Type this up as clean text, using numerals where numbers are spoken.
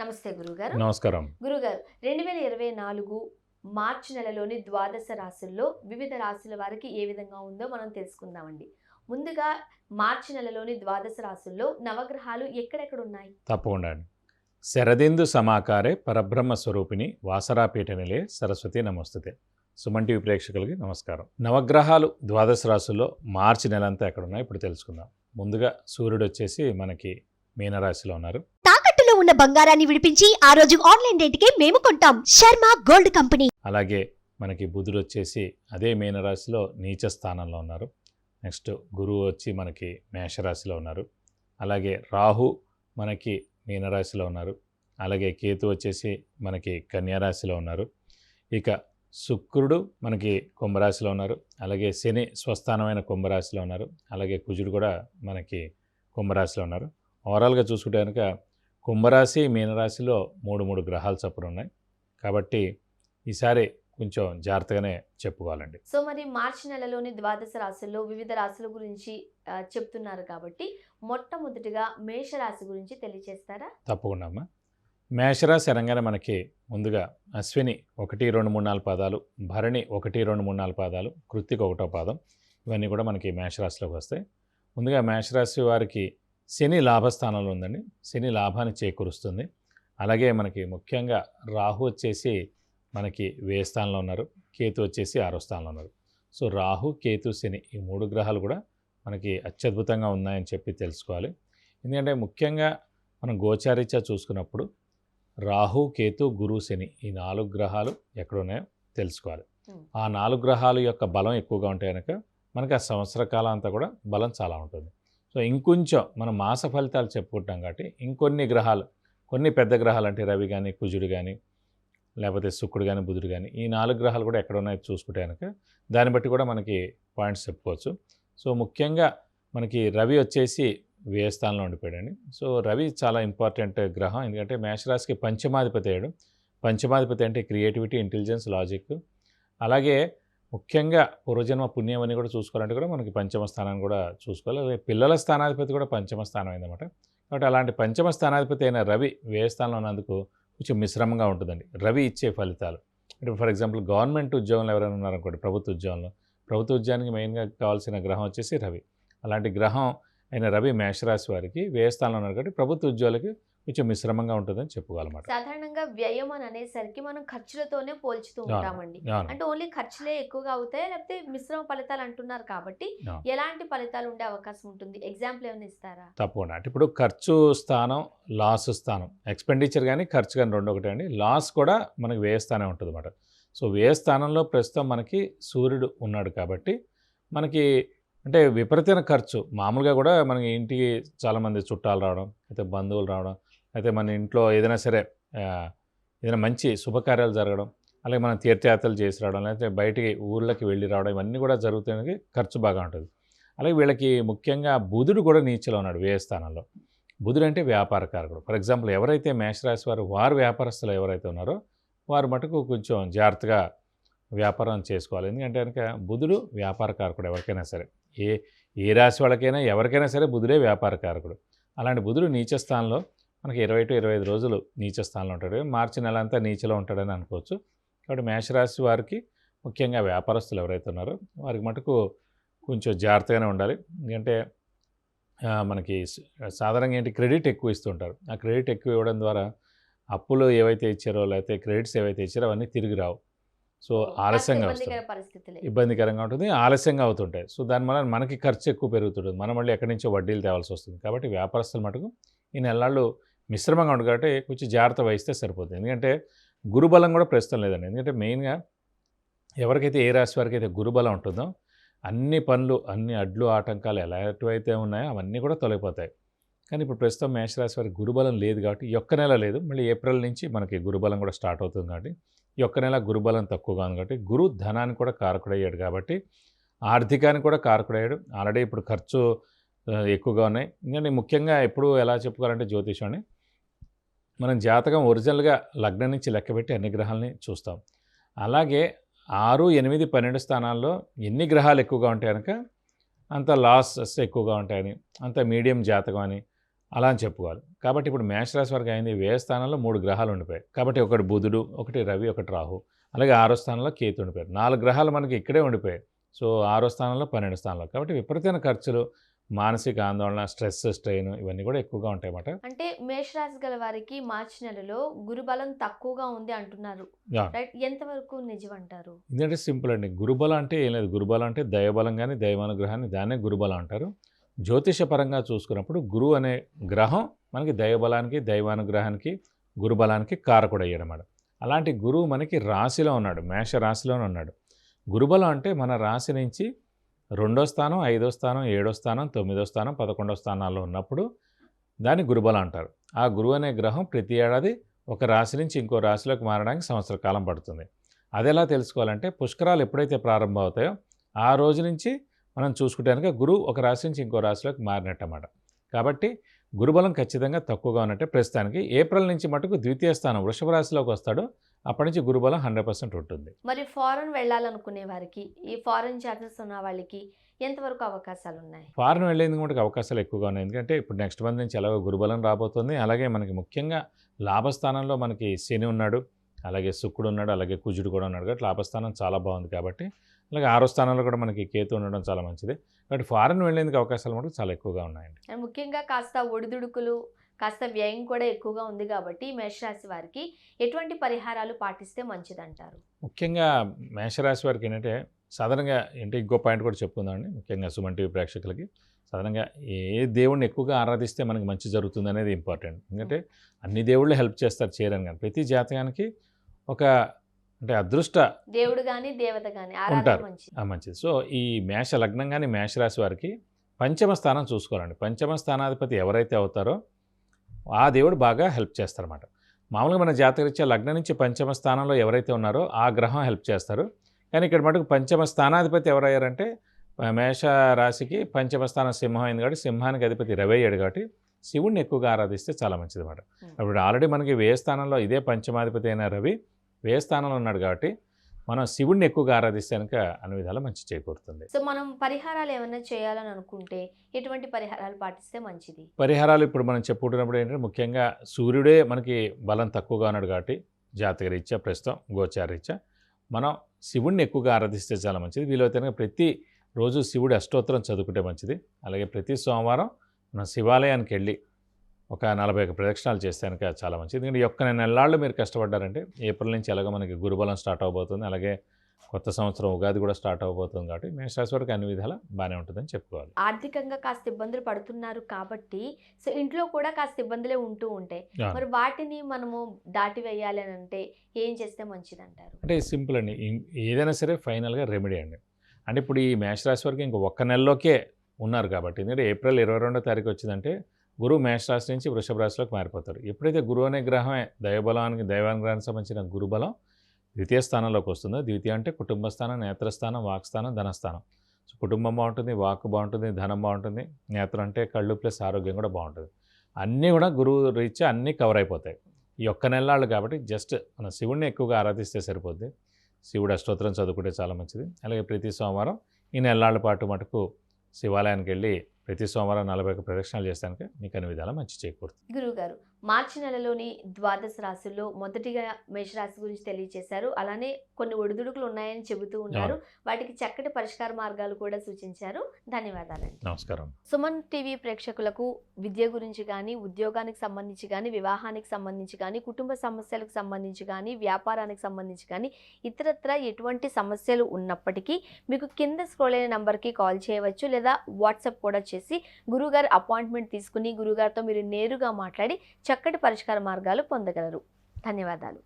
నమస్తే గురుగారు. నమస్కారం. గురుగారు, 2024 మార్చి నెలలోని ద్వాదశ రాశుల్లో వివిధ రాశుల వారికి ఏ విధంగా ఉందో మనం తెలుసుకుందామండి. ముందుగా మార్చి నెలలోని ద్వాదశ రాశుల్లో నవగ్రహాలు ఎక్కడెక్కడ ఉన్నాయి? తప్పకుండా అండి. శరదిందు సమాకారే పరబ్రహ్మ స్వరూపిణి వాసరాపీఠ నిలే సరస్వతి నమస్తుతే. సుమన్ టీవీ ప్రేక్షకులకి నమస్కారం. నవగ్రహాలు ద్వాదశ రాశుల్లో మార్చి నెలంతా ఎక్కడున్నాయి ఇప్పుడు తెలుసుకుందాం. ముందుగా సూర్యుడు వచ్చేసి మనకి మీనరాశిలో ఉన్నారు. తాకట్టులో ఉన్న బంగారాన్ని విడిపించి ఆ రోజు ఆన్లైన్ రేటుకే మేము కొంటాం. Sharma gold company. అలాగే మనకి బుధుడు వచ్చేసి అదే మీనరాశిలో నీచ స్థానంలో ఉన్నారు. నెక్స్ట్ గురువు వచ్చి మనకి మేషరాశిలో ఉన్నారు. అలాగే రాహు మనకి మీనరాశిలో ఉన్నారు. అలాగే కేతు వచ్చేసి మనకి కన్యారాశిలో ఉన్నారు. ఇక శుక్రుడు మనకి కుంభరాశిలో ఉన్నారు. అలాగే శని స్వస్థానమైన కుంభరాశిలో ఉన్నారు. అలాగే కుజుడు కూడా మనకి కుంభరాశిలో ఉన్నారు. ఓవరాల్గా చూసుకుంటే కనుక కుంభరాశి మీనరాశిలో మూడు గ్రహాలు చొప్పున ఉన్నాయి. కాబట్టి ఈసారి కొంచెం జాగ్రత్తగానే చెప్పుకోవాలండి. సో మరి మార్చి నెలలోని ద్వాదశ రాశుల్లో వివిధ రాశుల గురించి చెప్తున్నారు కాబట్టి మొట్టమొదటిగా మేషరాశి గురించి తెలియజేస్తారా? తప్పకుండా అమ్మా. మేషరాశి అనగానే మనకి ముందుగా అశ్విని 1, 2, 3, 4 పాదాలు, భరణి 1, 2, 3, 4 పాదాలు, కృత్తిక 1వ పాదం, ఇవన్నీ కూడా మనకి మేషరాశిలోకి వస్తాయి. ముందుగా మేషరాశి వారికి శని లాభస్థానంలో ఉందండి. శని లాభాన్ని చేకూరుస్తుంది. అలాగే మనకి ముఖ్యంగా రాహు వచ్చేసి మనకి వ్యయ స్థానంలో ఉన్నారు. కేతు వచ్చేసి 6వ స్థానంలో ఉన్నారు. సో రాహు, కేతు, శని ఈ 3 గ్రహాలు కూడా మనకి అత్యద్భుతంగా ఉన్నాయని చెప్పి తెలుసుకోవాలి. ఎందుకంటే ముఖ్యంగా మనం గోచారీత్యా చూసుకున్నప్పుడు రాహు, కేతు, గురు, శని ఈ 4 గ్రహాలు ఎక్కడున్నాయో తెలుసుకోవాలి. ఆ 4 గ్రహాల యొక్క బలం ఎక్కువగా ఉంటే కనుక మనకి ఆ సంవత్సర కాలం అంతా కూడా బలం చాలా ఉంటుంది. సో ఇంకొంచెం మనం మాస ఫలితాలు చెప్పుకుంటాం కాబట్టి ఇంకొన్ని గ్రహాలు, కొన్ని పెద్ద గ్రహాలు అంటే రవి కానీ, కుజుడు కానీ, లేకపోతే శుక్రుడు కానీ, బుధుడు కానీ ఈ 4 గ్రహాలు కూడా ఎక్కడ ఉన్నాయో చూసుకుంటే కనుక దాన్ని బట్టి కూడా మనకి పాయింట్స్ చెప్పుకోవచ్చు. సో ముఖ్యంగా మనకి రవి వచ్చేసి వ్యయ స్థానంలో ఉండిపోయాడండి. సో రవి చాలా ఇంపార్టెంట్ గ్రహం. ఎందుకంటే మేషరాశికి పంచమాధిపతి అయ్యాడు. పంచమాధిపతి అంటే క్రియేటివిటీ, ఇంటెలిజెన్స్, లాజిక్. అలాగే ముఖ్యంగా పూర్వజన్మ పుణ్యం అని కూడా చూసుకోవాలంటే కూడా మనకి పంచమ స్థానాన్ని కూడా చూసుకోవాలి. అలాగే పిల్లల స్థానాధిపతి కూడా పంచమ స్థానం అయిందన్నమాట. కాబట్టి అలాంటి పంచమ స్థానాధిపతి అయిన రవి వ్యయ స్థానంలో ఉన్నందుకు కొంచెం మిశ్రమంగా ఉంటుందండి రవి ఇచ్చే ఫలితాలు. అంటే ఫర్ ఎగ్జాంపుల్ గవర్నమెంట్ ఉద్యోగంలో ఎవరైనా ఉన్నారనుకోండి, ప్రభుత్వ ఉద్యోగంలో, ప్రభుత్వ ఉద్యోగానికి మెయిన్గా కావాల్సిన గ్రహం వచ్చేసి రవి. అలాంటి గ్రహం అయిన రవి మేషరాశి వారికి వ్యయ స్థానంలో ఉన్నారు కాబట్టి ప్రభుత్వ ఉద్యోగులకి కొంచెం మిశ్రమంగా ఉంటుందని చెప్పుకోవాలన్నమాట. సాధారణంగా వ్యయం అని అనేసరికి మనం ఖర్చులతోనే పోల్చుతూ ఉంటామండి. అంటే ఓన్లీ ఖర్చులే ఎక్కువగా అవుతాయి, లేకపోతే మిశ్రమ ఫలితాలు అంటున్నారు కాబట్టి ఎలాంటి ఫలితాలు ఉండే అవకాశం ఉంటుంది? ఎగ్జాంపుల్ ఏమైనా ఇస్తారా? తప్పకుండా. అంటే ఇప్పుడు ఖర్చు స్థానం, లాస్ స్థానం, ఎక్స్పెండిచర్ కానీ ఖర్చు కానీ రెండు ఒకటే అండి. లాస్ కూడా మనకి వ్యయ స్థానం ఉంటుంది అన్నమాట. సో వ్యయ స్థానంలో ప్రస్తుతం మనకి సూర్యుడు ఉన్నాడు కాబట్టి మనకి అంటే విపరీతమైన ఖర్చు. మామూలుగా కూడా మనకి ఇంటికి చాలామంది చుట్టాలు రావడం, అయితే బంధువులు రావడం, అయితే మన ఇంట్లో ఏదైనా సరే ఏదైనా మంచి శుభకార్యాలు జరగడం, అలాగే మనం తీర్థయాత్రలు చేసి రావడం, లేకపోతే బయటికి ఊళ్ళకి వెళ్ళి రావడం, ఇవన్నీ కూడా జరుగుతాయి. ఖర్చు బాగా ఉంటుంది. అలాగే వీళ్ళకి ముఖ్యంగా బుధుడు కూడా నీచలో ఉన్నాడు వ్యయ స్థానంలో. బుధుడు అంటే వ్యాపార కారకుడు. ఫర్ ఎగ్జాంపుల్ ఎవరైతే మేషరాశి వారు వ్యాపారస్తులు ఎవరైతే ఉన్నారో వారు మటుకు కొంచెం జాగ్రత్తగా వ్యాపారం చేసుకోవాలి. ఎందుకంటే కనుక బుధుడు వ్యాపార కారకుడు. ఎవరికైనా సరే ఏ రాశి వాళ్ళకైనా ఎవరికైనా సరే బుధుడే వ్యాపార కారకుడు. అలాంటి బుధుడు నీచ స్థానంలో మనకి 20 to 25 రోజులు నీచ స్థానంలో ఉంటాడు. మార్చి నెల అంతా నీచలో ఉంటాడని అనుకోవచ్చు. కాబట్టి మేషరాశి వారికి ముఖ్యంగా వ్యాపారస్తులు ఎవరైతే ఉన్నారో వారికి మటుకు కొంచెం జాగ్రత్తగానే ఉండాలి. ఎందుకంటే మనకి సాధారణంగా ఏంటి క్రెడిట్ ఎక్కువ ఇస్తుంటారు. ఆ క్రెడిట్ ఎక్కువ ఇవ్వడం ద్వారా అప్పులు ఏవైతే ఇచ్చారో లేకపోతే క్రెడిట్స్ ఏవైతే ఇచ్చారో అవన్నీ తిరిగి రావు. సో ఆలస్యంగా వస్తుంది, ఇబ్బందికరంగా ఉంటుంది, ఆలస్యంగా అవుతుంటాయి. సో దానివల్ల మనకి ఖర్చు ఎక్కువ పెరుగుతుంటుంది. మనం మళ్ళీ ఎక్కడి నుంచో వడ్డీలు తేవాల్సి వస్తుంది. కాబట్టి వ్యాపారస్తులు మటుకు ఈ నెలలు మిశ్రమంగా ఉంటుంది కాబట్టి కొంచెం జాగ్రత్త వహిస్తే సరిపోతుంది. ఎందుకంటే గురుబలం కూడా ప్రస్తుతం లేదండి. ఎందుకంటే మెయిన్గా ఎవరికైతే ఏ రాశి వారికి అయితే గురుబలం ఉంటుందో అన్ని పనులు, అన్ని అడ్లు ఆటంకాలు ఎలాంటివైతే ఉన్నాయో అవన్నీ కూడా తొలగిపోతాయి. కానీ ఇప్పుడు ప్రస్తుతం మేషరాశి వారికి గురుబలం లేదు కాబట్టి ఈ ఒక్క నెల లేదు. మళ్ళీ ఏప్రిల్ నుంచి మనకి గురుబలం కూడా స్టార్ట్ అవుతుంది కాబట్టి ఈ ఒక్క నెల గురుబలం తక్కువగా ఉంది కాబట్టి గురు ధనానికి కూడా కారకుడయ్యాడు కాబట్టి ఆర్థికానికి కూడా కారకుడయ్యాడు. ఆల్రెడీ ఇప్పుడు ఖర్చు ఎక్కువగా ఉన్నాయి. ఎందుకంటే ముఖ్యంగా ఎప్పుడు ఎలా చెప్పుకోవాలంటే జ్యోతిషాన్ని మనం జాతకం ఒరిజినల్గా లగ్నం నుంచి లెక్కబెట్టి అన్ని గ్రహాలని చూస్తాం. అలాగే 6, 8, 12 స్థానాల్లో ఎన్ని గ్రహాలు ఎక్కువగా ఉంటాయి కనుక అంత లాసెస్ ఎక్కువగా ఉంటాయని, అంత మీడియం జాతకం అని, అలా అని చెప్పుకోవాలి. కాబట్టి ఇప్పుడు మేషరాశి వారికి అయింది వ్యయ స్థానంలో 3 గ్రహాలు ఉండిపోయాయి. కాబట్టి ఒకటి బుధుడు, ఒకటి రవి, ఒకటి రాహు. అలాగే 6వ స్థానంలో కేతు ఉండిపోయారు. 4 గ్రహాలు మనకి ఇక్కడే ఉండిపోయాయి. సో 6వ స్థానంలో 12 స్థానంలో. కాబట్టి విపరీతమైన ఖర్చులు, మానసిక ఆందోళన, స్ట్రెస్, స్ట్రెయిన్ ఇవన్నీ కూడా ఎక్కువగా ఉంటాయన్నమాట. అంటే మేషరాశి గల వారికి మార్చి నెలలో గురుబలం తక్కువగా ఉంది అంటున్నారు, రైట్? ఎంతవరకు నిజం అంటారు? ఇదంటే సింపుల్ అండి. గురుబలం అంటే ఏం లేదు. గురుబలం అంటే దైవబలం కానీ దైవానుగ్రహాన్ని దాన్నే గురుబలం అంటారు. జ్యోతిషపరంగా చూసుకున్నప్పుడు గురువు అనే గ్రహం మనకి దైవబలానికి, దైవానుగ్రహానికి, గురుబలానికి కారకుడు అయ్యాడన్నమాట. అలాంటి గురువు మనకి రాశిలో ఉన్నాడు, మేష రాశిలోనే ఉన్నాడు. గురుబలం అంటే మన రాశి నుంచి 2వ స్థానం, 5వ స్థానం, 7వ స్థానం, 9వ స్థానం, 11వ స్థానాల్లో ఉన్నప్పుడు దాన్ని గురుబలం అంటారు. ఆ గురువు అనే గ్రహం ప్రతి ఏడాది ఒక రాశి నుంచి ఇంకో రాశిలోకి మారడానికి సంవత్సర కాలం పడుతుంది. అది ఎలా తెలుసుకోవాలంటే పుష్కరాలు ఎప్పుడైతే ప్రారంభం అవుతాయో ఆ రోజు నుంచి మనం చూసుకుంటే కనుక గురువు ఒక రాశి నుంచి ఇంకో రాశిలోకి మారినట్టు అన్నమాట. కాబట్టి గురుబలం ఖచ్చితంగా తక్కువగా ఉన్నట్టే. ప్రస్తుతానికి ఏప్రిల్ నుంచి మటుకు ద్వితీయ స్థానం వృషభ రాశిలోకి వస్తాడు. అప్పటి నుంచి గురుబలం 100% ఉంటుంది. మరి ఫారెన్ వెళ్ళాలనుకునే వారికి, ఈ ఫారెన్ చార్జెస్ ఉన్న వాళ్ళకి ఎంతవరకు అవకాశాలు ఉన్నాయి? ఫారెన్ వెళ్ళేందుకు మటుకు అవకాశాలు ఎక్కువగా ఉన్నాయి. ఎందుకంటే ఇప్పుడు నెక్స్ట్ మంత్ నుంచి ఎలాగో గురుబలం రాబోతుంది. అలాగే మనకి ముఖ్యంగా లాభస్థానంలో మనకి శని ఉన్నాడు, అలాగే శుక్రుడు ఉన్నాడు, అలాగే కుజుడు కూడా ఉన్నాడు. కాబట్టి లాభస్థానం చాలా బాగుంది. కాబట్టి అలాగే 6వ స్థానంలో కూడా మనకి కేతు ఉండడం చాలా మంచిది. కాబట్టి ఫారెన్ వెళ్ళేందుకు అవకాశాలు మటుకు చాలా ఎక్కువగా ఉన్నాయండి. అండ్ ముఖ్యంగా కాస్త ఒడిదుడుకులు, కాస్త వ్యయం కూడా ఎక్కువగా ఉంది కాబట్టి మేషరాశి వారికి ఎటువంటి పరిహారాలు పాటిస్తే మంచిదంటారు? ముఖ్యంగా మేషరాశి వారికి ఏంటంటే సాధారణంగా ఇంకో పాయింట్ కూడా చెప్పుకుందామండి. ముఖ్యంగా సుమన్ టీవీ ప్రేక్షకులకి సాధారణంగా ఏ దేవుడిని ఎక్కువగా ఆరాధిస్తే మనకి మంచి జరుగుతుంది అనేది ఇంపార్టెంట్. ఎందుకంటే అన్ని దేవుళ్ళు హెల్ప్ చేస్తారు చేయరని, కానీ ప్రతి జాతకానికి ఒక అంటే అదృష్ట దేవుడు కానీ దేవత కానీ ఉంటారు, మంచిది. సో ఈ మేష లగ్నం కానీ మేషరాశి వారికి పంచమ స్థానం చూసుకోవాలండి. పంచమ స్థానాధిపతి ఎవరైతే అవుతారో ఆ దేవుడు బాగా హెల్ప్ చేస్తారన్నమాట. మామూలుగా మన జాతకరీత్యా లగ్నం నుంచి పంచమ స్థానంలో ఎవరైతే ఉన్నారో ఆ గ్రహం హెల్ప్ చేస్తారు. కానీ ఇక్కడ మటుకు పంచమ స్థానాధిపతి ఎవరయ్యారంటే మేష రాశికి పంచమ స్థానం సింహం అయింది కాబట్టి సింహానికి అధిపతి రవి అయ్యాడు. కాబట్టి శివుణ్ణి ఎక్కువగా ఆరాధిస్తే చాలా మంచిది అన్నమాట. ఇప్పుడు ఆల్రెడీ మనకి వ్యయ స్థానంలో ఇదే పంచమాధిపతి అయిన రవి వ్యయ స్థానంలో ఉన్నాడు. కాబట్టి మనం శివుణ్ణి ఎక్కువగా ఆరాధిస్తే కనుక అన్ని విధాలా మంచి చేకూరుతుంది. సో మనం పరిహారాలు ఏమైనా చేయాలని అనుకుంటే ఎటువంటి పరిహారాలు పాటిస్తే మంచిది? పరిహారాలు ఇప్పుడు మనం చెప్పుకుంటున్నప్పుడు ఏంటంటే ముఖ్యంగా సూర్యుడే మనకి బలం తక్కువగా ఉన్నాడు. కాబట్టి జాతకరీత్యా ప్రస్తుతం గోచారరీత్యా మనం శివుణ్ణి ఎక్కువగా ఆరాధిస్తే చాలా మంచిది. వీలైతే కనుక ప్రతి రోజు శివుడి అష్టోత్తరం చదువుకుంటే మంచిది. అలాగే ప్రతి సోమవారం మనం శివాలయానికి వెళ్ళి ఒక 41 ప్రదక్షిణాలు చేస్తే కనుక చాలా మంచిది. ఎందుకంటే ఈ ఒక్క నెలలు మీరు కష్టపడ్డారంటే ఏప్రిల్ నుంచి ఎలాగో మనకి గురుబలం స్టార్ట్ అవబోతుంది. అలాగే కొత్త సంవత్సరం ఉగాది కూడా స్టార్ట్ అవబోతుంది. కాబట్టి మేషరాశి వరకు అన్ని విధాలా బాగానే ఉంటుందని చెప్పుకోవాలి. ఆర్థికంగా కాస్త ఇబ్బందులు పడుతున్నారు కాబట్టి సో ఇంట్లో కూడా కాస్త ఇబ్బందులే ఉంటూ ఉంటాయి. మరి వాటిని మనము దాటి వేయాలి అని అంటే ఏం చేస్తే మంచిది అంటారు? అంటే సింపుల్ అండి. ఏదైనా సరే ఫైనల్గా రెమెడీ అండి. అంటే ఇప్పుడు ఈ మేషరాశి వరకు ఇంక ఒక్క నెలలోకే ఉన్నారు. కాబట్టి ఎందుకంటే ఏప్రిల్ 22వ తారీఖు వచ్చిందంటే గురువు మేషరాశి నుంచి వృషభ రాశిలోకి మారిపోతారు. ఎప్పుడైతే గురువు అనే గ్రహమే దైవబలానికి, దైవానుగ్రహానికి సంబంధించిన గురుబలం ద్వితీయ స్థానంలోకి వస్తుందో, ద్వితీయ అంటే కుటుంబ స్థానం, నేత్రస్థానం, వాక్స్థానం, ధనస్థానం. సో కుటుంబం బాగుంటుంది, వాక్ బాగుంటుంది, ధనం బాగుంటుంది, నేత్రం అంటే కళ్ళు ప్లస్ ఆరోగ్యం కూడా బాగుంటుంది. అన్నీ కూడా గురువు రీత్యా అన్నీ కవర్ అయిపోతాయి ఈ ఒక్క నెలలు. కాబట్టి జస్ట్ మన శివుడిని ఎక్కువగా ఆరాధిస్తే సరిపోద్ది. శివుడు అష్టోత్తరం చదువుకుంటే చాలా మంచిది. అలాగే ప్రతి సోమవారం ఈ నెలల పాటు మటుకు శివాలయానికి వెళ్ళి ప్రతి సోమవారం 41 ప్రదక్షిణాలు చేస్తానికి మీకు అన్ని విధాలా మంచి చేకూరుతుంది. గురువుగారు, మార్చి నెలలోని ద్వాదశ రాశుల్లో మొదటిగా మేషరాశి గురించి తెలియజేశారు. అలానే కొన్ని ఒడిదుడుకులు ఉన్నాయని చెబుతూ ఉన్నారు. వాటికి చక్కటి పరిష్కార మార్గాలు కూడా సూచించారు. ధన్యవాదాలండి. నమస్కారం. సుమన్ టీవీ ప్రేక్షకులకు విద్య గురించి కానీ, ఉద్యోగానికి సంబంధించి కానీ, వివాహానికి సంబంధించి కానీ, కుటుంబ సమస్యలకు సంబంధించి కానీ, వ్యాపారానికి సంబంధించి కానీ, ఇతరత్ర ఎటువంటి సమస్యలు ఉన్నప్పటికీ మీకు కింద స్క్రోల్ అయిన నంబర్కి కాల్ చేయవచ్చు, లేదా వాట్సాప్ కూడా చేసి గురువుగారు అపాయింట్మెంట్ తీసుకుని గురువుగారితో మీరు నేరుగా మాట్లాడి చక్కటి పరిష్కార మార్గాలు పొందగలరు. ధన్యవాదాలు.